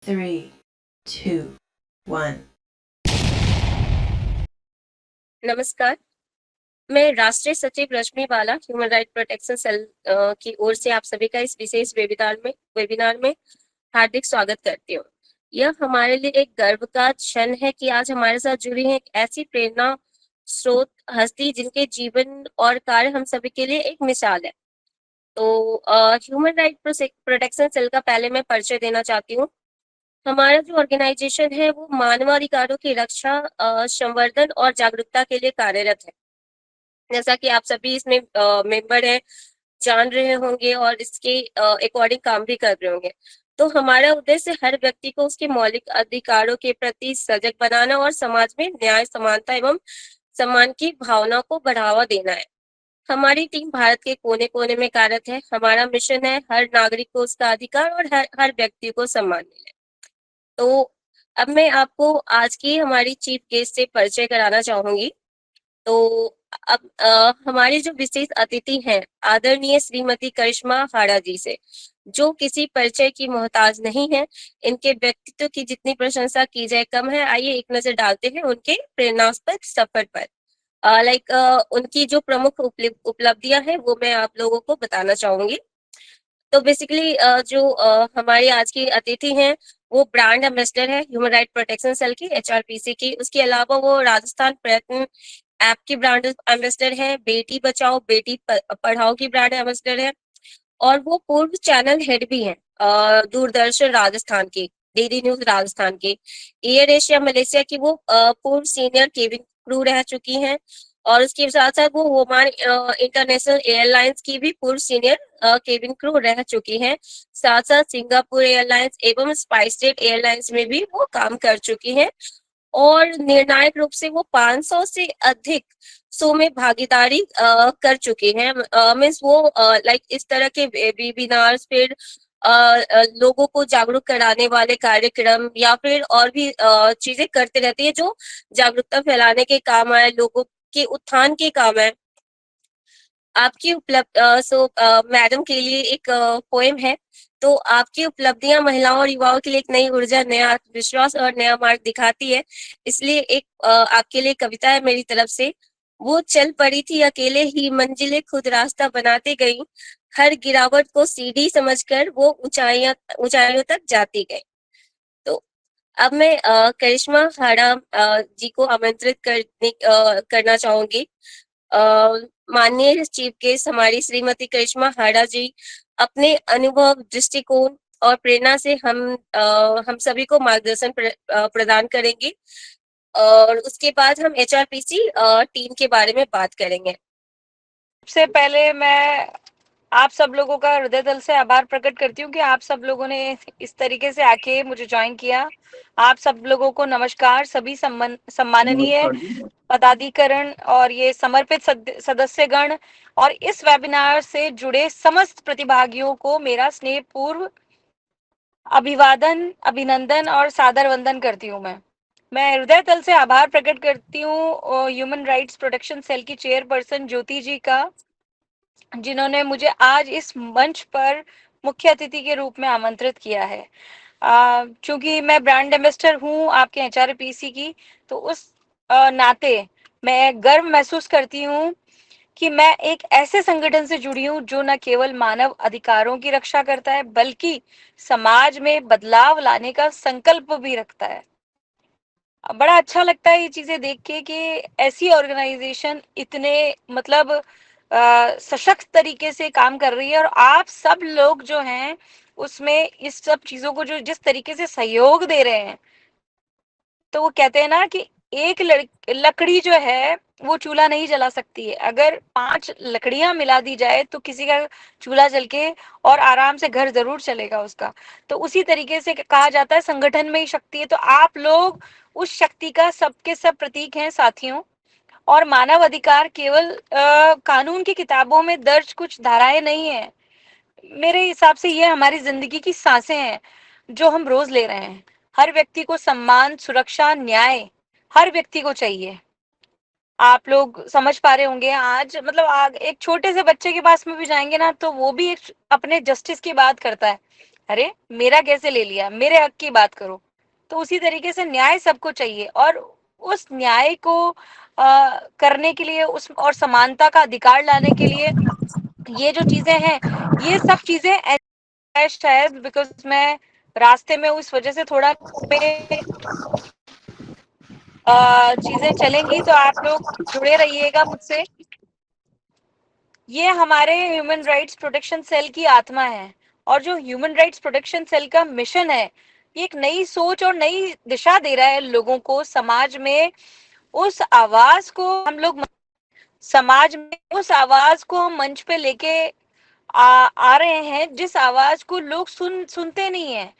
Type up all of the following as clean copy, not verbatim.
3, 2, 1. नमस्कार। मैं राष्ट्रीय सचिव रश्मि बाला ह्यूमन राइट प्रोटेक्शन सेल की ओर से आप सभी का इस विशेष वेबिनार में हार्दिक स्वागत करती हूँ। यह हमारे लिए एक गर्व का क्षण है कि आज हमारे साथ जुड़ी है एक ऐसी प्रेरणा स्रोत हस्ती जिनके जीवन और कार्य हम सभी के लिए एक मिसाल है। तो ह्यूमन राइट प्रोटेक्शन सेल का पहले मैं परिचय देना चाहती हूँ। हमारा जो ऑर्गेनाइजेशन है वो मानवाधिकारों की रक्षा, संवर्धन और जागरूकता के लिए कार्यरत है। जैसा कि आप सभी इसमें मेंबर हैं, जान रहे होंगे और इसके अकॉर्डिंग काम भी कर रहे होंगे। तो हमारा उद्देश्य हर व्यक्ति को उसके मौलिक अधिकारों के प्रति सजग बनाना और समाज में न्याय, समानता एवं सम्मान की भावना को बढ़ावा देना है। हमारी टीम भारत के कोने कोने में कार्यरत है। हमारा मिशन है हर नागरिक को उसका अधिकार और हर व्यक्ति को सम्मान मिले। तो अब मैं आपको आज की हमारी चीफ गेस्ट से परिचय कराना चाहूंगी। तो अब हमारी जो विशेष अतिथि हैं आदरणीय श्रीमती करिश्मा हाड़ा जी से, जो किसी परिचय की मोहताज नहीं है। इनके व्यक्तित्व की जितनी प्रशंसा की जाए कम है। आइए एक नजर डालते हैं उनके प्रेरणास्पद सफर पर। उनकी जो प्रमुख उपलब्धियां हैं वो मैं आप लोगों को बताना चाहूंगी। तो बेसिकली जो हमारी आज की अतिथि हैं वो ब्रांड एम्बेसडर है ह्यूमन राइट प्रोटेक्शन सेल की, एचआरपीसी की। उसके अलावा वो राजस्थान प्रयत्न ऐप की ब्रांड एम्बेसडर है, बेटी बचाओ बेटी पढ़ाओ की ब्रांड एम्बेसडर है और वो पूर्व चैनल हेड भी हैं दूरदर्शन राजस्थान की, डीडी न्यूज राजस्थान की। एयर एशिया मलेशिया की वो पूर्व सीनियर केबिन क्रू रह चुकी हैं और उसके साथ साथ वो ओमान इंटरनेशनल एयरलाइंस की भी पूर्व सीनियर केबिन क्रू रह चुकी हैं। साथ साथ सिंगापुर एयरलाइंस एवं स्पाइस जेट एयरलाइंस में भी वो काम कर चुकी हैं और निर्णायक रूप से वो 500 से अधिक शो में भागीदारी कर चुके हैं। मीन्स वो लाइक इस तरह के वेबिनार्स, फिर लोगों को जागरूक कराने वाले कार्यक्रम या फिर और भी चीजें करते रहती है जो जागरूकता फैलाने के काम आए, लोगों के उत्थान के काम है। आपकी मैडम के लिए एक पोएम है। तो आपकी उपलब्धियां महिलाओं और युवाओं के लिए एक नई ऊर्जा, नया आत्मविश्वास और नया मार्ग दिखाती है। इसलिए एक आपके लिए कविता है मेरी तरफ से। वो चल पड़ी थी अकेले ही मंजिलें खुद रास्ता बनाते गई, हर गिरावट को सीढ़ी समझकर वो ऊंचाइयों तक जाती गई। तो अब मैं करिश्मा हाड़ा जी को आमंत्रित करना चाहूंगी। माननीय चीफ गेस्ट हमारी श्रीमती करिश्मा हाड़ा जी अपने अनुभव, दृष्टिकोण और प्रेरणा से हम सभी को मार्गदर्शन प्रदान करेंगी और उसके बाद हम एचआरपीसी टीम के बारे में बात करेंगे। सबसे पहले मैं आप सब लोगों का हृदय दिल से आभार प्रकट करती हूँ कि आप सब लोगों ने इस तरीके से आके मुझे ज्वाइन किया। आप सब लोगों को नमस्कार। सभी सम्माननीय पदाधिकरण और ये समर्पित सदस्यगण और इस वेबिनार से जुड़े समस्त प्रतिभागियों को मेरा स्नेहपूर्व अभिवादन, अभिनंदन और सादर वंदन करती हूँ। मैं हृदय तल से आभार प्रकट करती हूँ ह्यूमन राइट्स प्रोटेक्शन सेल की चेयरपर्सन ज्योति जी का, जिन्होंने मुझे आज इस मंच पर मुख्य अतिथि के रूप में आमंत्रित किया है। चूंकि मैं ब्रांड एम्बेसडर हूँ आपके एचआरपीसी की, तो उस नाते मैं गर्व महसूस करती हूँ कि मैं एक ऐसे संगठन से जुड़ी हूँ जो न केवल मानव अधिकारों की रक्षा करता है बल्कि समाज में बदलाव लाने का संकल्प भी रखता है। बड़ा अच्छा लगता है ये चीजें देख के कि ऐसी ऑर्गेनाइजेशन इतने मतलब सशक्त तरीके से काम कर रही है और आप सब लोग जो हैं उसमें इस सब चीजों को जो जिस तरीके से सहयोग दे रहे हैं, तो वो कहते हैं ना कि एक लकड़ी जो है वो चूल्हा नहीं जला सकती है। अगर 5 लकड़ियां मिला दी जाए तो किसी का चूल्हा जल के और आराम से घर जरूर चलेगा उसका। तो उसी तरीके से कहा जाता है संगठन में ही शक्ति है। तो आप लोग उस शक्ति का सबके सब प्रतीक हैं साथियों। और मानव अधिकार केवल कानून की किताबों में दर्ज कुछ धाराएं नहीं है। मेरे हिसाब से ये हमारी जिंदगी की सांसें हैं जो हम रोज ले रहे हैं। हर व्यक्ति को सम्मान, सुरक्षा, न्याय हर व्यक्ति को चाहिए। आप लोग समझ पा रहे होंगे आज एक छोटे से बच्चे के पास में भी जाएंगे ना तो वो भी एक अपने जस्टिस की बात करता है। अरे मेरा कैसे ले लिया, मेरे हक की बात करो। तो उसी तरीके से न्याय सबको चाहिए, और उस न्याय को करने के लिए, उस और समानता का अधिकार लाने के लिए ये जो चीजें हैं, ये सब चीजें शायद बिकॉज मैं रास्ते में हूँ, इस वजह से थोड़ा पे चीजें चलेंगी, तो आप लोग जुड़े रहिएगा मुझसे। ये हमारे ह्यूमन राइट्स प्रोटेक्शन सेल की आत्मा है, और जो ह्यूमन राइट्स प्रोटेक्शन सेल का मिशन है, ये एक नई सोच और नई दिशा दे रहा है लोगों को, समाज में उस आवाज को हम लोग समाज में उस आवाज को हम मंच पे लेके आ रहे हैं, जिस आवाज को लोग सुनते नहीं है,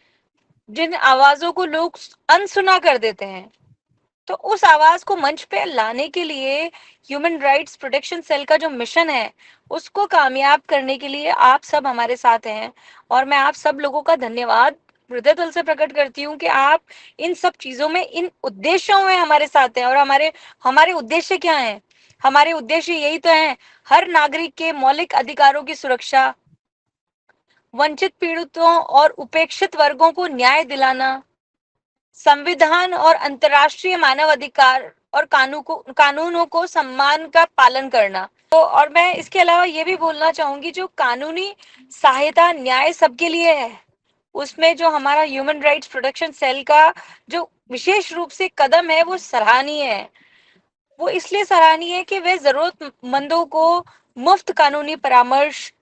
जिन आवाजों को लोग अनसुना कर देते हैं। तो उस आवाज को मंच पे लाने के लिए ह्यूमन राइट्स प्रोटेक्शन सेल का जो मिशन है, उसको कामयाब करने के लिए आप सब हमारे साथ हैं, और मैं आप सब लोगों का धन्यवाद हृदय दिल से प्रकट करती हूँ कि आप इन सब चीजों में, इन उद्देश्यों में हमारे साथ हैं। और हमारे हमारे उद्देश्य क्या हैं? हमारे उद्देश्य यही तो हैं, हर नागरिक के मौलिक अधिकारों की सुरक्षा, वंचित पीड़ितों और उपेक्षित वर्गों को न्याय दिलाना, संविधान और अंतर्राष्ट्रीय मानव अधिकार और कानूनों को सम्मान का पालन करना। तो और मैं इसके अलावा ये भी बोलना चाहूंगी, जो कानूनी सहायता न्याय सबके लिए है, उसमें जो हमारा ह्यूमन राइट्स प्रोटेक्शन सेल का जो विशेष रूप से कदम है, वो सराहनीय है। वो इसलिए सराहनीय है कि वे जरूरतमंदों को मुफ्त कानूनी परामर्श,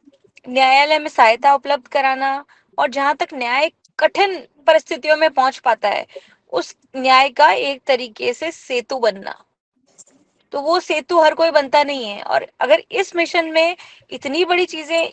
न्यायालय में सहायता उपलब्ध कराना, और जहां तक न्याय कठिन परिस्थितियों में पहुंच पाता है, उस न्याय का एक तरीके से सेतु बनना। तो वो सेतु हर कोई बनता नहीं है, और अगर इस मिशन में इतनी बड़ी चीजें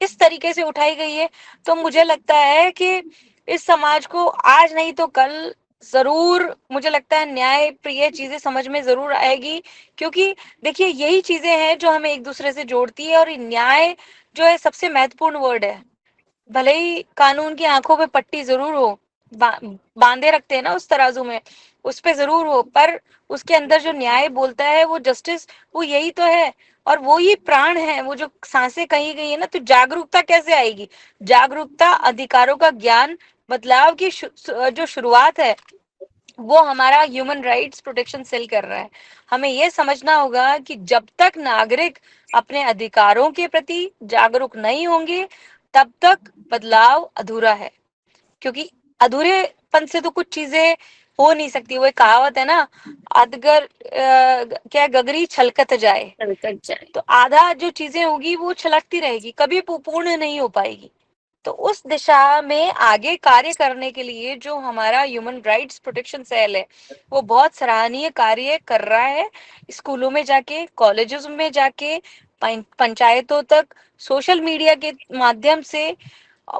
इस तरीके से उठाई गई है, तो मुझे लगता है कि इस समाज को आज नहीं तो कल जरूर, मुझे लगता है, न्याय प्रिय चीजें समझ में जरूर आएगी। क्योंकि देखिए, यही चीजें हैं जो हमें एक दूसरे से जोड़ती है, और न्याय जो है सबसे महत्वपूर्ण वर्ड है। भले ही कानून की आंखों पे पट्टी जरूर हो, बांधे रखते हैं ना उस तराजू में, उस पे जरूर हो, पर उसके अंदर जो न्याय बोलता है, वो जस्टिस, वो यही तो है। और वो ही प्राण है, वो जो सांसें कही गई है ना। तो जागरूकता कैसे आएगी? जागरूकता, अधिकारों का ज्ञान, बदलाव की जो शुरुआत है, वो हमारा ह्यूमन राइट्स प्रोटेक्शन सेल कर रहा है। हमें ये समझना होगा कि जब तक नागरिक अपने अधिकारों के प्रति जागरूक नहीं होंगे, तब तक बदलाव अधूरा है। क्योंकि अधूरेपन से तो कुछ चीजें हो नहीं सकती। वो एक कहावत है ना, अदगर क्या, गगरी छलकत जाए, तो आधा जो चीजें होगी वो छलकती रहेगी, कभी पूर्ण नहीं हो पाएगी। तो उस दिशा में आगे कार्य करने के लिए जो हमारा ह्यूमन राइट्स प्रोटेक्शन सेल है, वो बहुत सराहनीय कार्य कर रहा है। स्कूलों में जाके, कॉलेजेस में जाके, पंचायतों तक, सोशल मीडिया के माध्यम से,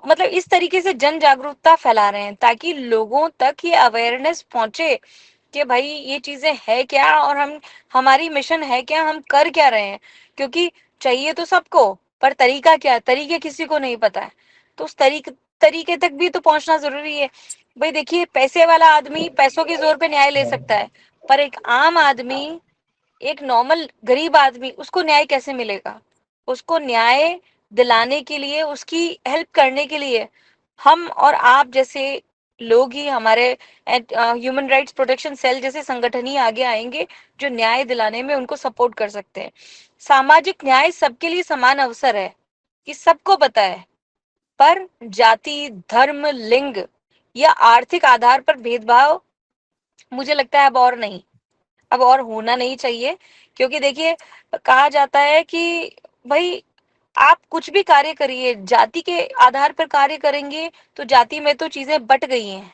मतलब इस तरीके से जन जागरूकता फैला रहे हैं, ताकि लोगों तक ये अवेयरनेस पहुंचे कि भाई ये चीजें है क्या, और हमारी मिशन है क्या, हम कर क्या रहे हैं। क्योंकि चाहिए तो सबको, पर तरीका क्या, तरीके किसी को नहीं पता है। तो उस तरीके तक भी तो पहुंचना जरूरी है। भाई देखिए, पैसे वाला आदमी पैसों के जोर पे न्याय ले सकता है, पर एक आम आदमी, एक नॉर्मल गरीब आदमी, उसको न्याय कैसे मिलेगा? उसको न्याय दिलाने के लिए, उसकी हेल्प करने के लिए हम और आप जैसे लोग ही, हमारे ह्यूमन राइट्स प्रोटेक्शन सेल जैसे संगठन ही आगे आएंगे, जो न्याय दिलाने में उनको सपोर्ट कर सकते हैं। सामाजिक न्याय सबके लिए समान अवसर है, कि सबको पता है, पर जाति, धर्म, लिंग या आर्थिक आधार पर भेदभाव, मुझे लगता है अब और होना नहीं चाहिए। क्योंकि देखिए, कहा जाता है कि भाई आप कुछ भी कार्य करिए, जाति के आधार पर कार्य करेंगे तो जाति में तो चीजें बट गई हैं।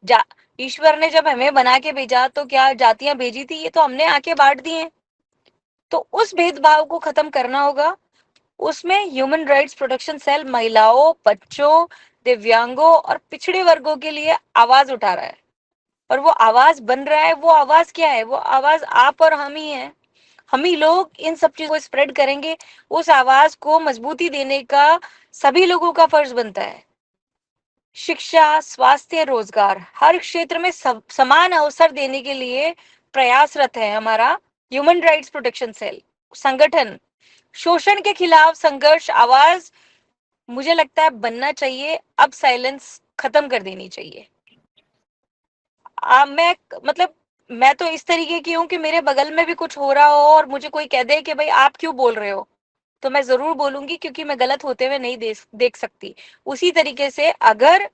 जा ईश्वर ने जब हमें बना के भेजा, तो क्या जातियां भेजी थी? ये तो हमने आके बांट दी हैं। तो उस भेदभाव को खत्म करना होगा। उसमें ह्यूमन राइट्स प्रोटेक्शन सेल महिलाओं, बच्चों, दिव्यांगों और पिछड़े वर्गों के लिए आवाज उठा रहा है। और वो आवाज बन रहा है, वो आवाज क्या है? वो आवाज आप और हम ही है। हम ही लोग इन सब चीजों को स्प्रेड करेंगे। उस आवाज को मजबूती देने का सभी लोगों का फर्ज बनता है। शिक्षा, स्वास्थ्य, रोजगार, हर क्षेत्र में समान अवसर देने के लिए प्रयासरत है हमारा ह्यूमन राइट्स प्रोटेक्शन सेल संगठन। शोषण के खिलाफ संघर्ष, आवाज मुझे लगता है बनना चाहिए। अब साइलेंस खत्म कर देनी चाहिए। मैं मतलब मैं तो इस तरीके की हूँ कि मेरे बगल में भी कुछ हो रहा हो और मुझे कोई कह दे कि भाई आप क्यों बोल रहे हो, तो मैं जरूर बोलूंगी, क्योंकि मैं गलत होते हुए नहीं देख सकती। उसी तरीके से अगर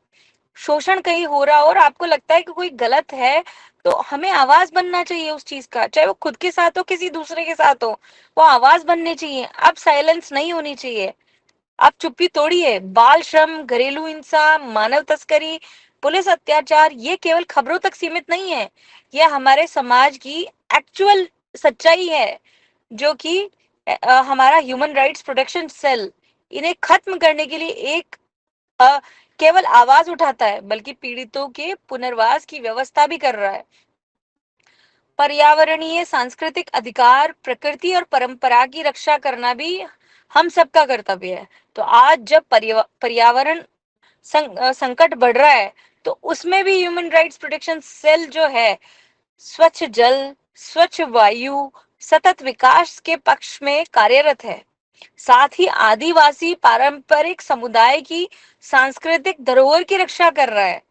शोषण कहीं हो रहा हो और आपको लगता है कि कोई गलत है, तो हमें आवाज बनना चाहिए उस चीज का, चाहे वो खुद के साथ हो किसी दूसरे के साथ हो, वो आवाज बननी चाहिए। अब साइलेंस नहीं होनी चाहिए। आप चुप्पी तोड़िए। बाल श्रम, घरेलू हिंसा, मानव तस्करी, पुलिस अत्याचार, ये केवल खबरों तक सीमित नहीं है। ये हमारे समाज की एक्चुअल सच्चाई है, जो कि हमारा ह्यूमन राइट्स प्रोटेक्शन सेल इन्हें खत्म करने के लिए एक अ, केवल आवाज उठाता है, बल्कि पीड़ितों के पुनर्वास की व्यवस्था भी कर रहा है। पर्यावरणीय सांस्कृतिक अधिकार, प्रकृति और परंपरा की रक्षा करना भी हम सबका कर्तव्य है। तो आज जब पर्यावरण संकट बढ़ रहा है, तो उसमें भी ह्यूमन राइट्स प्रोटेक्शन सेल जो है, स्वच्छ जल, स्वच्छ वायु, सतत विकास के पक्ष में कार्यरत है। साथ ही आदिवासी पारंपरिक समुदाय की सांस्कृतिक धरोहर की रक्षा कर रहा है।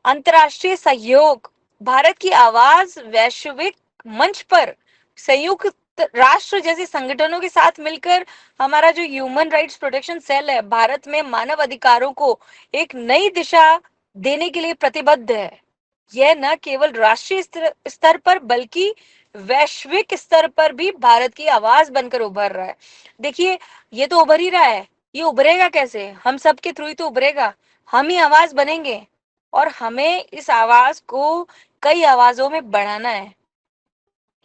अंतर्राष्ट्रीय सहयोग, भारत की आवाज वैश्विक मंच पर संयुक्त राष्ट्र जैसे संगठनों के साथ मिलकर, हमारा जो ह्यूमन राइट्स प्रोटेक्शन सेल है, भारत में मानव अधिकारों को एक नई दिशा देने के लिए प्रतिबद्ध है। यह न केवल राष्ट्रीय स्तर पर बल्कि वैश्विक स्तर पर भी भारत की आवाज बनकर उभर रहा है। देखिए, ये तो उभर ही रहा है। ये उभरेगा कैसे? हम सबके थ्रू ही तो उभरेगा। हम ही आवाज बनेंगे, और हमें इस आवाज को कई आवाजों में बढ़ाना है।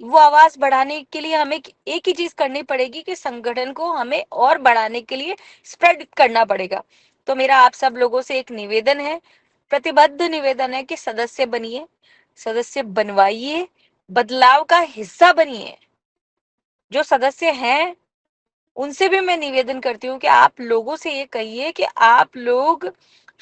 वो आवाज बढ़ाने के लिए हमें एक ही चीज करनी पड़ेगी कि संगठन को हमें और बढ़ाने के लिए स्प्रेड करना पड़ेगा। तो मेरा आप सब लोगों से एक निवेदन है, प्रतिबद्ध निवेदन है कि सदस्य बनिए, सदस्य बनवाइए, बदलाव का हिस्सा बनिए। जो सदस्य हैं उनसे भी मैं निवेदन करती हूँ कि आप लोगों से ये कहिए कि आप लोग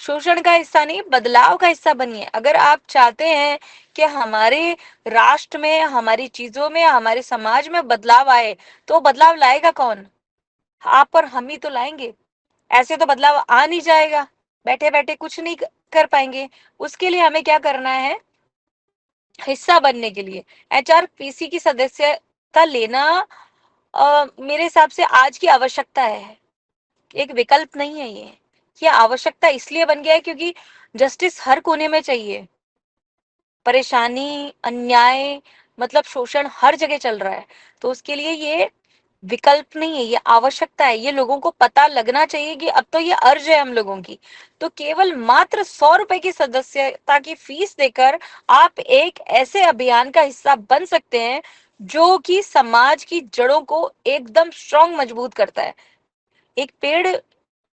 शोषण का हिस्सा नहीं, बदलाव का हिस्सा बनिए। अगर आप चाहते हैं कि हमारे राष्ट्र में, हमारी चीजों में, हमारे समाज में बदलाव आए, तो बदलाव लाएगा कौन? आप और हम ही तो लाएंगे। ऐसे तो बदलाव आ नहीं जाएगा, बैठे बैठे कुछ नहीं कर पाएंगे। उसके लिए हमें क्या करना है? हिस्सा बनने के लिए एचआरपीसी की सदस्यता लेना मेरे हिसाब से आज की आवश्यकता है, एक विकल्प नहीं है। ये आवश्यकता इसलिए बन गया है क्योंकि जस्टिस हर कोने में चाहिए। परेशानी, अन्याय, मतलब शोषण हर जगह चल रहा है। तो उसके लिए ये विकल्प नहीं है, ये आवश्यकता है। ये लोगों को पता लगना चाहिए कि अब तो ये अर्ज है हम लोगों की। तो केवल मात्र 100 रुपए की सदस्यता की फीस देकर आप एक ऐसे अभियान का हिस्सा बन सकते हैं जो कि समाज की जड़ों को एकदम स्ट्रॉन्ग, मजबूत करता है। एक पेड़,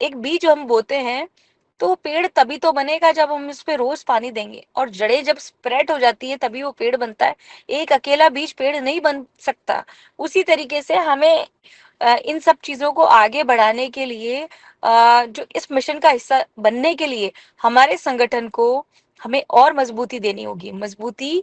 एक बीज हम बोते हैं, तो पेड़ तभी तो बनेगा जब हम उस पे रोज पानी देंगे, और जड़ें जब स्प्रेड हो जाती है तभी वो पेड़ बनता है। एक अकेला बीज पेड़ नहीं बन सकता। उसी तरीके से हमें इन सब चीजों को आगे बढ़ाने के लिए, जो इस मिशन का हिस्सा बनने के लिए, हमारे संगठन को हमें और मजबूती देनी होगी। मजबूती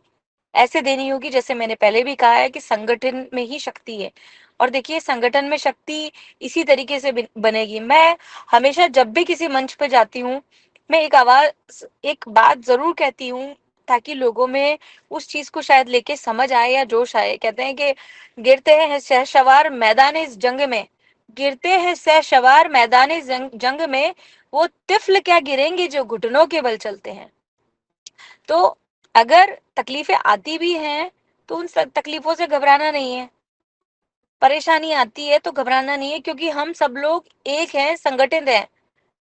ऐसे देनी होगी, जैसे मैंने पहले भी कहा है कि संगठन में ही शक्ति है। और देखिए, संगठन में शक्ति इसी तरीके से बनेगी। मैं हमेशा जब भी किसी मंच पे जाती हूँ, मैं एक बात जरूर कहती हूँ, ताकि लोगों में उस चीज को शायद लेके समझ आए या जोश आए। कहते हैं कि गिरते हैं शहसवार मैदान इस जंग में, गिरते हैं शहसवार मैदान इस जंग में, वो तिफल क्या गिरेंगे जो घुटनों के बल चलते हैं। तो अगर तकलीफें आती भी हैं, तो उन तकलीफों से घबराना नहीं है। परेशानी आती है तो घबराना नहीं है, क्योंकि हम सब लोग एक हैं, संगठित हैं।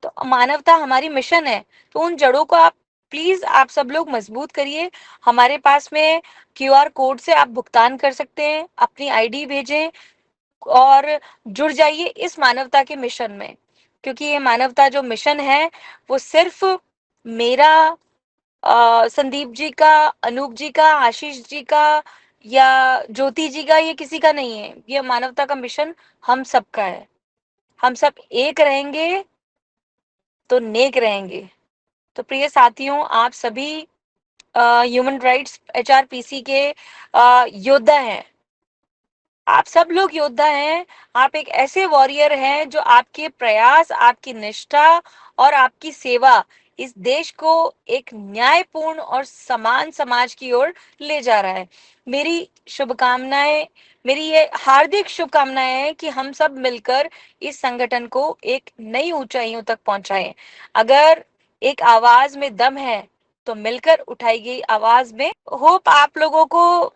तो मानवता हमारी मिशन है। तो उन जड़ों को आप प्लीज, आप सब लोग मजबूत करिए। हमारे पास में क्यूआर कोड से आप भुगतान कर सकते हैं, अपनी आईडी भेजें और जुड़ जाइए इस मानवता के मिशन में। क्योंकि ये मानवता जो मिशन है, वो सिर्फ मेरा, संदीप जी का, अनूप जी का, आशीष जी का या ज्योति जी का, ये किसी का नहीं है। ये मानवता का मिशन हम सबका है। हम सब एक रहेंगे तो नेक रहेंगे। तो प्रिय साथियों, आप सभी ह्यूमन राइट्स एचआरपीसी के योद्धा हैं। आप सब लोग योद्धा हैं। आप एक ऐसे वॉरियर हैं जो आपके प्रयास, आपकी निष्ठा और आपकी सेवा इस देश को एक न्यायपूर्ण और समान समाज की ओर ले जा रहा है। मेरी शुभकामनाएं, मेरी ये हार्दिक शुभकामनाएं हैं कि हम सब मिलकर इस संगठन को एक नई ऊंचाइयों तक पहुंचाएं। अगर एक आवाज में दम है तो मिलकर उठाई गई आवाज में होप। आप लोगों को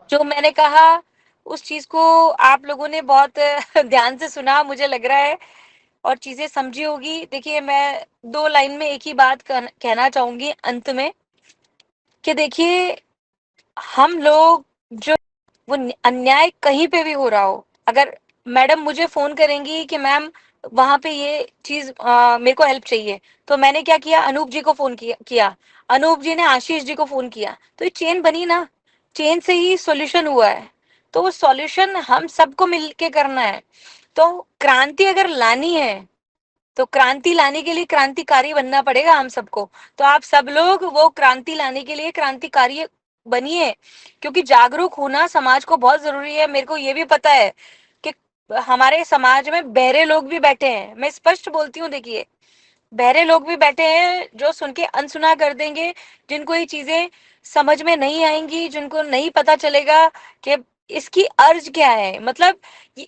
जो मैंने कहा उस चीज को आप लोगों ने बहुत ध्यान से सुना मुझे लग रहा है, और चीजें समझी होगी। देखिए, मैं 2 लाइन में एक ही बात कहना चाहूंगी अंत में कि देखिए, हम लोग जो वो अन्याय कहीं पे भी हो रहा हो, अगर मैडम मुझे फोन करेंगी कि मैम वहां पे ये चीज मेरे को हेल्प चाहिए, तो मैंने क्या किया, अनूप जी को फोन किया, अनूप जी ने आशीष जी को फोन किया, तो ये चेन बनी ना, चेन से ही सॉल्यूशन हुआ है। तो वो सॉल्यूशन हम सबको मिलके करना है। तो क्रांति अगर लानी है तो क्रांति लाने के लिए क्रांतिकारी बनना पड़ेगा हम सबको। तो आप सब लोग वो क्रांति लाने के लिए क्रांतिकारी बनिए, क्योंकि जागरूक होना समाज को बहुत जरूरी है। मेरे को ये भी पता है कि हमारे समाज में बहरे लोग भी बैठे हैं, मैं स्पष्ट बोलती हूँ। देखिए, बहरे लोग भी बैठे हैं जो सुन के अनसुना कर देंगे, जिनको ये चीजें समझ में नहीं आएंगी, जिनको नहीं पता चलेगा कि इसकी अर्ज क्या है, मतलब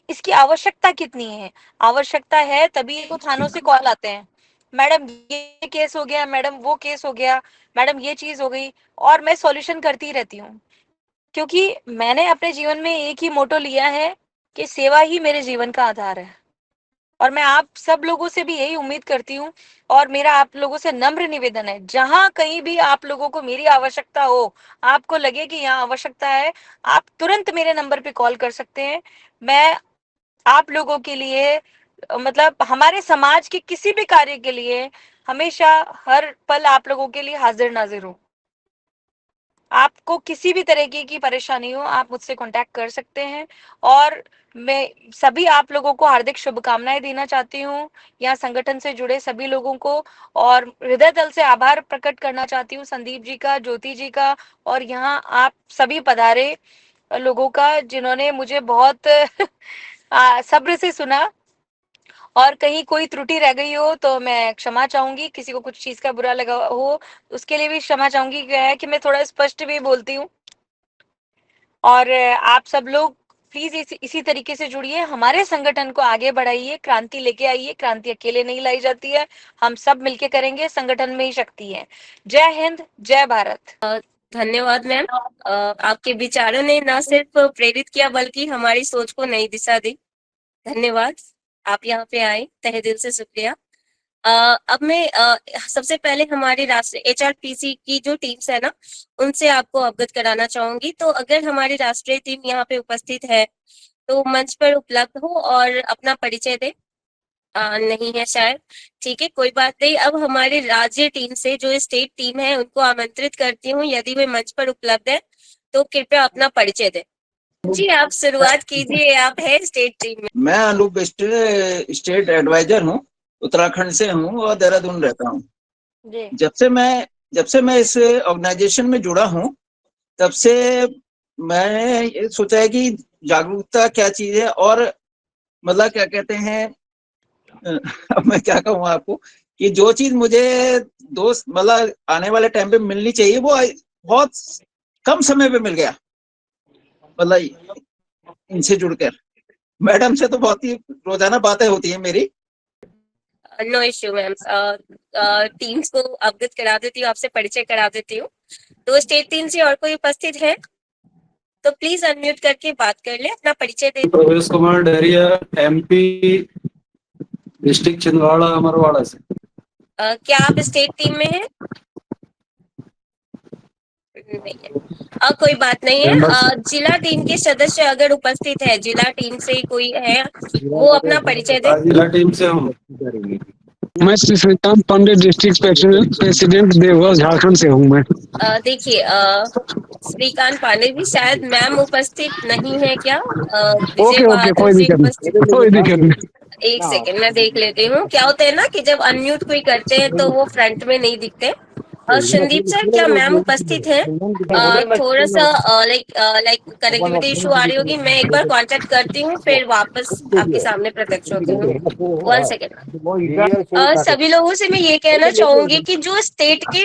इसकी आवश्यकता कितनी है। आवश्यकता है तभी तो थानों से कॉल आते हैं, मैडम ये केस हो गया, मैडम वो केस हो गया, मैडम ये चीज हो गई, और मैं सॉल्यूशन करती रहती हूँ। क्योंकि मैंने अपने जीवन में एक ही मोटो लिया है कि सेवा ही मेरे जीवन का आधार है, और मैं आप सब लोगों से भी यही उम्मीद करती हूँ। और मेरा आप लोगों से नम्र निवेदन है, जहां कहीं भी आप लोगों को मेरी आवश्यकता हो, आपको लगे कि यहाँ आवश्यकता है, आप तुरंत मेरे नंबर पे कॉल कर सकते हैं। मैं आप लोगों के लिए मतलब हमारे समाज के किसी भी कार्य के लिए हमेशा हर पल आप लोगों के लिए हाजिर नाजिर हूँ। आपको किसी भी तरीके की परेशानी हो, आप मुझसे कांटेक्ट कर सकते हैं। और मैं सभी आप लोगों को हार्दिक शुभकामनाएं देना चाहती हूँ, यहाँ संगठन से जुड़े सभी लोगों को, और हृदय तल से आभार प्रकट करना चाहती हूँ संदीप जी का, ज्योति जी का, और यहाँ आप सभी पधारे लोगों का, जिन्होंने मुझे बहुत सब्र से सुना। और कहीं कोई त्रुटि रह गई हो तो मैं क्षमा चाहूंगी, किसी को कुछ चीज का बुरा लगा हो उसके लिए भी क्षमा चाहूंगी। क्या है कि मैं थोड़ा स्पष्ट भी बोलती हूँ। और आप सब लोग प्लीज इसी तरीके से जुड़िए, हमारे संगठन को आगे बढ़ाइए, क्रांति लेके आइए। क्रांति अकेले नहीं लाई जाती है, हम सब मिलके करेंगे, संगठन में ही शक्ति है। जय हिंद, जय भारत। धन्यवाद मैम। आपके विचारों ने न सिर्फ प्रेरित किया बल्कि हमारी सोच को नई दिशा दी। धन्यवाद, आप यहाँ पे आए, तहे दिल से शुक्रिया। अब मैं सबसे पहले हमारी राष्ट्रीय HRPC की जो टीम्स है ना, उनसे आपको अवगत कराना चाहूंगी। तो अगर हमारी राष्ट्रीय टीम यहाँ पे उपस्थित है तो मंच पर उपलब्ध हो और अपना परिचय दे। नहीं है शायद, ठीक है, कोई बात नहीं। अब हमारी राज्य टीम से जो स्टेट टीम है उनको आमंत्रित करती हूँ, यदि वे मंच पर उपलब्ध है तो कृपया अपना परिचय दें। जी आप शुरुआत कीजिए, आप है स्टेट टीम में। मैं अनूप स्टेट एडवाइजर हूँ, उत्तराखंड से हूँ और देहरादून रहता हूँ। जब से मैं इस ऑर्गेनाइजेशन में जुड़ा हूँ तब से मैंने ये सोचा है कि जागरूकता क्या चीज है, और मतलब क्या कहते हैं अब मैं क्या कहूँ आपको कि जो चीज मुझे दोस्त मतलब आने वाले टाइम पे मिलनी चाहिए वो बहुत कम समय पे मिल गया। मतलब इनसे जुड़कर मैडम से तो बहुत ही रोजाना बातें होती है मेरी। नो इश्यू मैम, टीम्स को अवगत करा देती हूँ, आपसे परिचय करा देती हूँ। तो स्टेट टीम से और कोई उपस्थित है तो प्लीज अनम्यूट करके बात कर ले, अपना परिचय दे। प्रवेश कुमार डहरिया, MP, डिस्ट्रिक्ट छिंदवाड़ा अमरवाड़ा से। क्या आप स्टेट टीम में हैं? नहीं है। कोई बात नहीं है। जिला टीम के सदस्य अगर उपस्थित है, जिला टीम से कोई है, वो अपना परिचय दे। जिला टीम से हूँ मैं श्री श्रीकांत पांडे, डिस्ट्रिक्ट प्रेसिडेंट देवघर झारखंड से हूँ। मैं देखिए श्रीकांत पांडे जी, शायद मैम उपस्थित नहीं है क्या? विजय बहादुर जी उपस्थित? कोई दिक्कत नहीं। एक सेकंड मैं देख लेती हूँ। क्या होता है ना कि जब अनम्यूट कोई करते हैं तो वो फ्रंट में नहीं दिखते, संदीप सर, क्या मैम उपस्थित है? थोड़ा सा लाइक कनेक्टिविटी इशू आ रही होगी, मैं एक बार कांटेक्ट करती हूँ, फिर वापस आपके सामने प्रत्यक्ष होती हूँ। 1 सेकेंड। सभी लोगों से मैं ये कहना चाहूंगी कि जो स्टेट के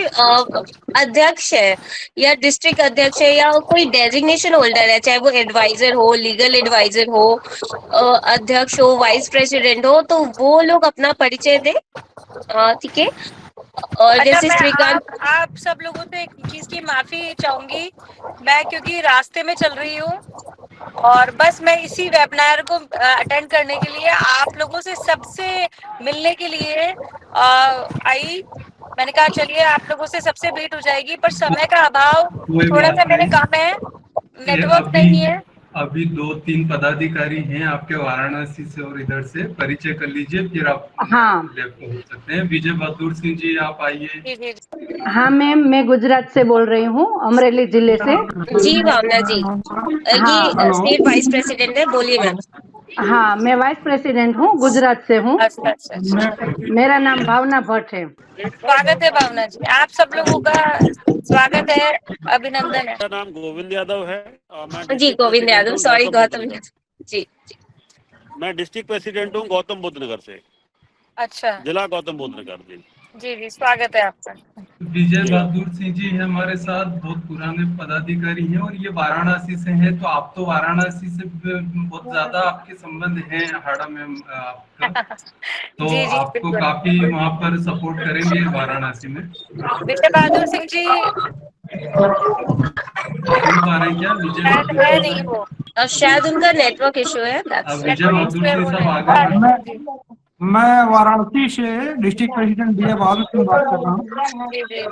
अध्यक्ष है या डिस्ट्रिक्ट अध्यक्ष है या कोई डेजिग्नेशन होल्डर है, चाहे वो एडवाइजर हो, लीगल एडवाइजर हो, अध्यक्ष हो, वाइस प्रेसिडेंट हो, तो वो लोग अपना परिचय दे। ठीक है। और अच्छा, जैसे मैं श्रीकांत, आप सब लोगों से एक चीज की माफी चाहूंगी, मैं क्योंकि रास्ते में चल रही हूँ और बस मैं इसी वेबिनार को अटेंड करने के लिए आप लोगों से सबसे मिलने के लिए आई। मैंने कहा चलिए आप लोगों से सबसे भेंट हो जाएगी, पर समय का अभाव, कोई थोड़ा बात सा मेरे नहीं। काम है, ये नेटवर्क नहीं है। अभी 2-3 पदाधिकारी हैं आपके वाराणसी से और इधर से, परिचय कर लीजिए, फिर आप लेफ्ट हो सकते हैं। विजय बहादुर सिंह जी, आप आइए। जी जी जी। हाँ मैम, मैं गुजरात से बोल रही हूँ, अमरेली जिले से। जी भावना जी, हाँ ये स्टेट वाइस प्रेसिडेंट है, बोलिए मैम। हाँ, मैं वाइस प्रेसिडेंट हूँ, गुजरात से हूँ। अच्छा अच्छा अच्छा। मेरा नाम भावना भट्ट है। स्वागत है भावना जी, आप सब लोगों का स्वागत है, अभिनंदन है। मेरा नाम गोविंद यादव है और मैं जी डिस्ट्रिक्ट गोविंद प्रेसिडेंट यादव, हूँ सॉरी गौतम गौतम बुद्ध नगर। यादव। जी जी। मैं डिस्ट्रिक्ट प्रेसिडेंट हूँ गौतम बुद्ध नगर से, अच्छा जिला गौतम बुद्ध नगर जी। जी जी, स्वागत है आपका। विजय बहादुर सिंह जी हैं हमारे साथ, बहुत पुराने पदाधिकारी हैं और ये वाराणसी से हैं, तो आप तो वाराणसी से बहुत ज्यादा आपके संबंध हैं हाड़ा में आपका, तो जी जी आपको बिल्कुल। काफी वहाँ पर सपोर्ट करेंगे वाराणसी में। विजय बहादुर सिंह जी सुन पा रहे हैं क्या विजय बहादुर है सिंह नहीं साहब? वो, शायद उनका नेटवर्क इशू है। अब विजय नेटवर्क बहादुर पे सिंह वो साहब नहीं। आगे बढ़े। जी मैं वाराणसी से डिस्ट्रिक्ट प्रेसिडेंट विजय बहादुर सिंह बात कर रहा हूँ। जी जी जी।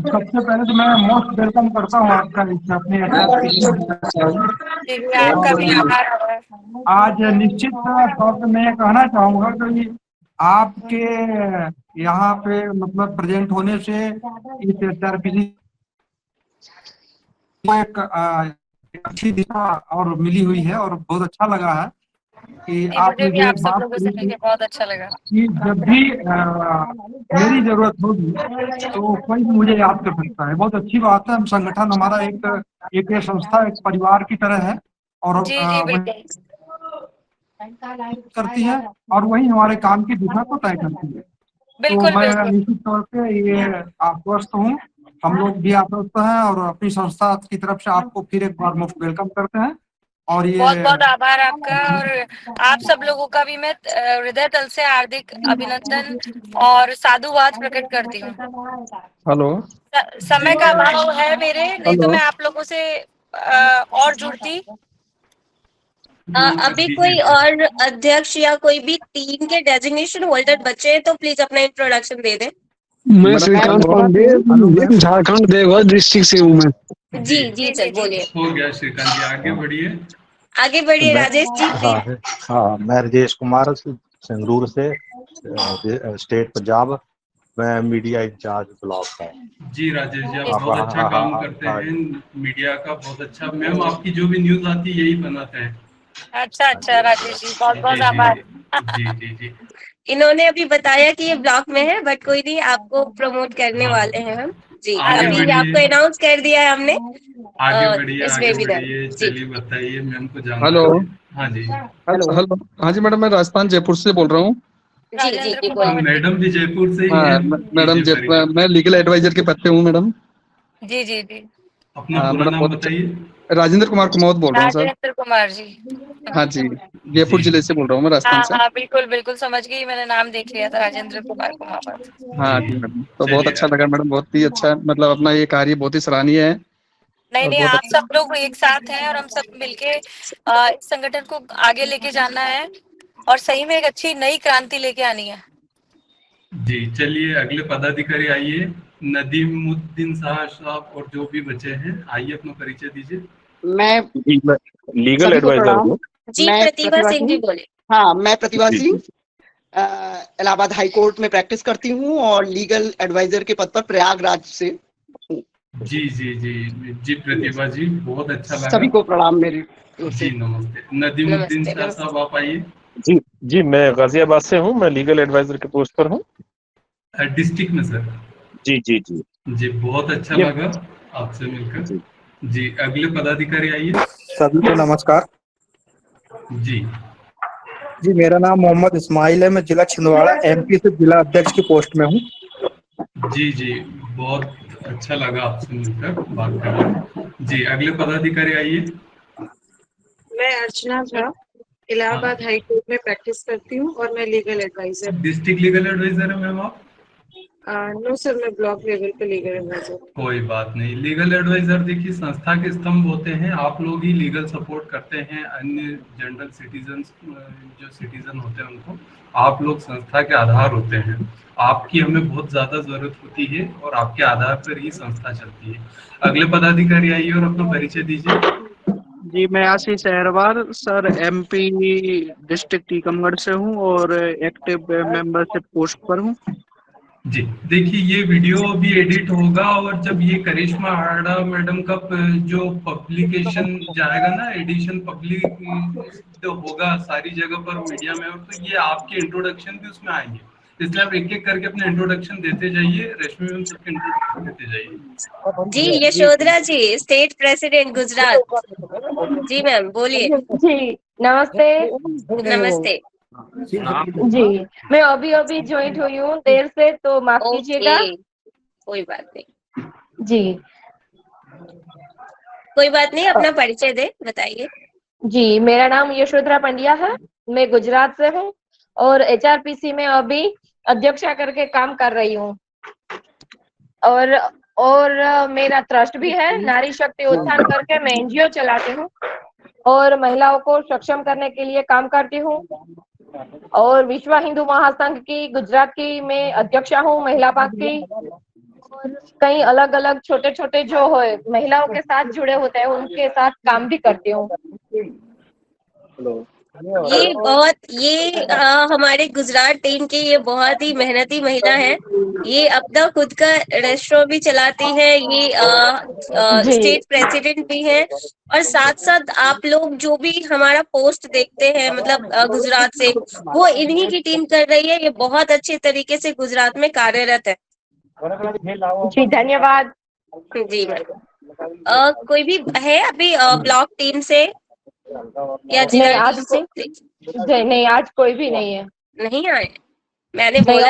सबसे पहले तो मैं मोस्ट वेलकम करता हूँ आपका इस अपने जी जी, आपका भी आभार है। आज निश्चित तौर पर मैं ये कहना चाहूंगा कि आपके यहाँ पे मतलब प्रेजेंट होने से इस एचआरपीसी एक अच्छी दिशा और मिली हुई है और बहुत अच्छा लगा है कि नहीं, मुझे आपने भी जो आप सब बात लोगों से करी मिलकर बहुत अच्छा लगा। कि जब भी मेरी जरूरत होगी तो कोई भी मुझे याद कर सकता है। बहुत अच्छी बात है। हम संगठन हमारा एक ये संस्था एक परिवार की तरह है और जी जी वही बिल्कुल करती है और वही हमारे काम की दिशा को तय करती है। तो बिल्कुल मैं बिल्कुल। निश्चित तौर पे ये आश्वस्त हूँ, हम लोग भी आश्वस्त हैं और अपनी संस्था की तरफ से आपको फिर एक बार मुफ्त वेलकम करते हैं। और ये बहुत बहुत आभार आपका, और आप सब लोगों का भी मैं हृदय तल से हार्दिक अभिनंदन और साधुवाद प्रकट करती हूँ। हेलो समय का अभाव है मेरे, नहीं तो मैं आप लोगों से और जुड़ती। अभी कोई और अध्यक्ष या कोई भी टीम के डेजिग्नेशन होल्डर बचे हैं तो प्लीज अपना इंट्रोडक्शन दे दें। मैं श्रीकांत पांडे, झारखंड देवघर डिस्ट्रिक्ट से हूँ मैं। जी जी सर, बोलिए। हो गया श्रीकांत जी, आगे बढ़िए। आगे बढ़िए राजेश जी प्लीज। हाँ, मैं राजेश कुमार संगरूर से, स्टेट पंजाब। मैं मीडिया इंचार्ज ब्लॉक का हूँ। जी राजेश जी, आप हाँ, बहुत अच्छा हाँ, काम हाँ, करते हाँ। हैं मीडिया का, बहुत अच्छा। मैम आपकी जो भी न्यूज आती है यही बनाते हैं। अच्छा अच्छा राजेश जी, बहुत बहुत जी आभार। जी जी जी। इन्होंने अभी बताया कि ये ब्लॉक में है, बट कोई नहीं, आपको प्रमोट करने वाले हैं हम। जी आगे अभी बढ़िए। आपको अनाउंस कर दिया है हमने आगे बढ़िए, इस आगे वेबिनार। बढ़िए, जी चलिए बताइए, मैम को जानना हेलो। है। हाँ जी। हेलो हाँ जी मैडम, मैं राजस्थान जयपुर से बोल रहा हूँ। जी जी राजेंद्र जी कुमार बोलिए। मैडम भी जयपुर से ही हाँ हैं। मैडम, कीजिए परिचय। मैं लीगल एडवाइजर के पद पे हूँ मैडम। जी जी जी। अपना पूरा मैडम नाम बहुत अच्छा। बताइए। राजेंद्र कुमार कुमौत बोल रहा हूँ सर। राजेंद्र कुमार जी। हाँ जी, जयपुर जी। जिले से बोल रहा हूँ मैं, राजस्थान हाँ से। हाँ बिल्कुल बिल्कुल, समझ गई, मैंने नाम देख लिया था, राजेंद्र कुमार कुमावत। हाँ जी जी मैडम, तो बहुत चलिए अच्छा लगा मैडम, बहुत ही अच्छा, मतलब अपना ये कार्य बहुत ही सराहनीय है नहीं और नहीं, बहुत आप अच्छा। सब लोग एक साथ हैं और हम सब मिलके इस संगठन को आगे लेके जाना है और सही में एक अच्छी नई क्रांति लेके आनी है। जी। चलिए अगले पदाधिकारी आइए, नदीमुद्दीन साहब और जो भी बचे हैं, आइए अपना परिचय दीजिए। मैं लीगल सभी को एडवाइजर प्रणाम। हूँ। जी मैं प्रतिभा सिंह जी बोले। हाँ, मैं प्रतिभा जी, सिंह इलाहाबाद हाई कोर्ट में प्रैक्टिस करती हूँ और लीगल एडवाइजर के पद पर प्रयागराज से। जी जी जी जी प्रतिभा जी, बहुत अच्छा लगा। सभी को प्रणाम मेरी ओर जी से। नमस्ते। नदीमुद्दीन नमस्ते शाह नमस्ते। साहब आप आइए। जी जी, मैं गाजियाबाद से हूँ, मैं लीगल एडवाइजर के पोस्ट पर हूँ। डिस्ट्रिक्ट में सर। जी जी जी। जी, बहुत अच्छा लगा आपसे मिलकर। जी, अगले पदाधिकारी आइए। सभी को नमस्कार। जी जी, मेरा नाम मोहम्मद इस्माइल है। मैं जिला छिंदवाड़ा एमपी से जिला अध्यक्ष की पोस्ट में हूँ। जी जी, बहुत अच्छा लगा आपसे मिलकर बात करके। जी, अगले पदाधिकारी आइए। मैं अर्चना झा इलाहाबाद हाई कोर्ट में प्रैक्टिस करती हूँ और मैं legal adviser. District legal adviser है मैम आप? नो सर, मैं ब्लॉक लेवल पे लीगल एडवाइजर। कोई बात नहीं। लीगल एडवाइजर देखिए संस्था के स्तंभ होते हैं, आप लोग ही लीगल सपोर्ट करते हैं अन्य जनरल सिटीजन, जो सिटीजन होते हैं उनको। आप लोग संस्था के आधार होते हैं, आपकी हमें बहुत ज्यादा जरूरत होती है और आपके आधार पर ही संस्था चलती है। अगले पदाधिकारी आइए और अपना परिचय दीजिए। जी, मैं Ashish Aharwal sir MP district Tikamgarh से हूँ और एक्टिव मेंबरशिप पोस्ट पर हूँ। जी, देखिए ये वीडियो अभी एडिट होगा और जब ये करिश्मा हाड़ा मैडम का जो पब्लिकेशन जाएगा ना, एडिशन पब्लिक होगा सारी जगह पर मीडिया में, और तो ये आपके इंट्रोडक्शन भी उसमें आएंगे। इसलिए आप एक एक करके अपना इंट्रोडक्शन देते जाइए। रश्मि मैम सबके इंट्रोडक्शन देते जाइए। जी, यशोधरा जी, स्टेट प्रेसिडेंट गुजरात। जी मैम बोलिए। जी नमस्ते। नमस्ते। जी, मैं अभी अभी ज्वाइन हुई हूँ देर से, तो माफ कीजिएगा। कोई बात नहीं। जी, कोई बात नहीं, अपना परिचय दे, बताइए। जी, मेरा नाम यशोधरा पंड्या है। मैं गुजरात से हूँ और एचआरपीसी में अभी अध्यक्षा करके काम कर रही हूँ। और मेरा ट्रस्ट भी है, नारी शक्ति उत्थान करके मैं एनजीओ चलाती हूँ और महिलाओं को सक्षम करने के लिए काम करती हूँ। और विश्व हिंदू महासंघ की गुजरात की मैं अध्यक्षा हूँ, महिला पाक की। और कई अलग अलग छोटे छोटे जो है महिलाओं के साथ जुड़े होते हैं उनके साथ काम भी करती हूँ। ये हमारे गुजरात टीम की ये बहुत ही मेहनती महिला है। ये अपना खुद का रेस्टोरेंट भी चलाती है, ये स्टेट प्रेसिडेंट भी है, और साथ साथ आप लोग जो भी हमारा पोस्ट देखते हैं मतलब गुजरात से, वो इन्हीं की टीम कर रही है। ये बहुत अच्छे तरीके से गुजरात में कार्यरत है। जी धन्यवाद। जी मैम, कोई भी है अभी ब्लॉक टीम से या जिला टीम से? नहीं, आज कोई भी नहीं है। नहीं आए? मैंने बोला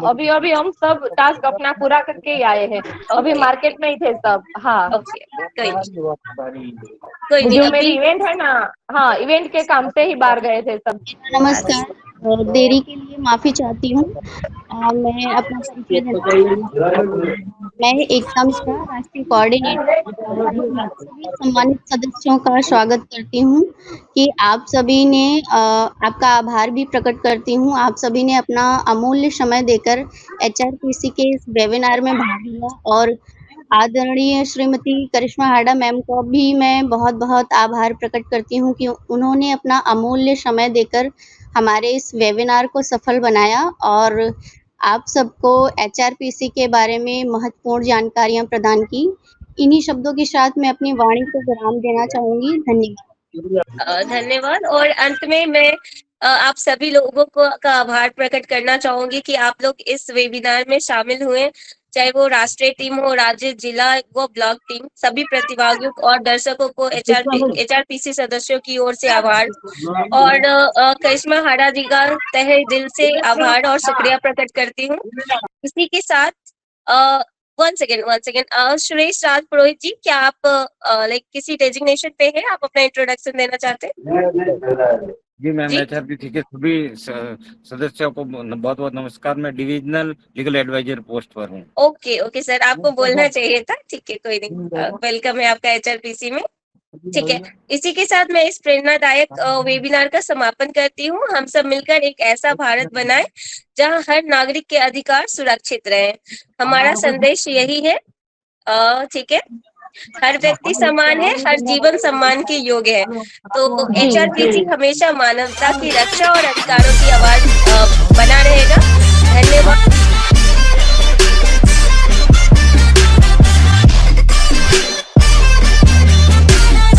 अभी अभी हम सब टास्क अपना पूरा करके ही आए हैं। अभी मार्केट में ही थे सब। हाँ, कोई जो मेरी इवेंट है ना, हाँ, इवेंट के काम से ही बाहर गए थे सब। नमस्कार, देरी के लिए माफी चाहती हूँ। मैं अपना परिचय देना, मैं एकता मिश्रा, राष्ट्रीय कोऑर्डिनेटर। सभी सम्मानित सदस्यों का स्वागत करती हूँ कि आप सभी ने आपका आभार भी प्रकट करती हूँ। आप सभी ने अपना अमूल्य समय देकर एचआरपीसी के इस वेबिनार में भाग लिया और आदरणीय श्रीमती करिश्मा हाड़ा मैम को भी मैं बहुत बहुत आभार प्रकट करती हूँ कि उन्होंने अपना अमूल्य समय देकर हमारे इस वेबिनार को सफल बनाया और आप सबको एचआरपीसी के बारे में महत्वपूर्ण जानकारियां प्रदान की। इन्हीं शब्दों के साथ मैं अपनी वाणी को विराम देना चाहूंगी। धन्यवाद। धन्यवाद। और अंत में मैं आप सभी लोगों का आभार प्रकट करना चाहूंगी कि आप लोग इस वेबिनार में शामिल हुए, चाहे वो राष्ट्रीय टीम हो, राज्य, जिला व ब्लॉक टीम। सभी प्रतिभागियों और दर्शकों को एचआरपीसी सदस्यों की ओर से आभार और करिश्मा हाड़ा जी का तहे दिल से आभार और शुक्रिया प्रकट करती हूँ। इसी के साथ वन सेकेंड सुरेश राज पुरोहित जी, क्या आप किसी डेजिग्नेशन पे है? आप अपना इंट्रोडक्शन देना चाहते हैं? जी मैम, एचआरपीसी के सभी सदस्यों को बहुत बहुत नमस्कार। मैं डिविजनल लीगल एडवाइजर पोस्ट पर हूँ। ओके सर, आपको बोलना चाहिए था। ठीक है, कोई नहीं। वेलकम है आपका एचआरपीसी में। ठीक है, इसी के साथ मैं इस प्रेरणादायक वेबिनार का समापन करती हूँ। हम सब मिलकर एक ऐसा भारत बनाएं जहां हर नागरिक के अधिकार सुरक्षित रहे। हमारा संदेश यही है। ठीक है, हर व्यक्ति समान है, हर जीवन सम्मान के योग्य है। तो एचआरपीसी हमेशा मानवता की रक्षा और अधिकारों की आवाज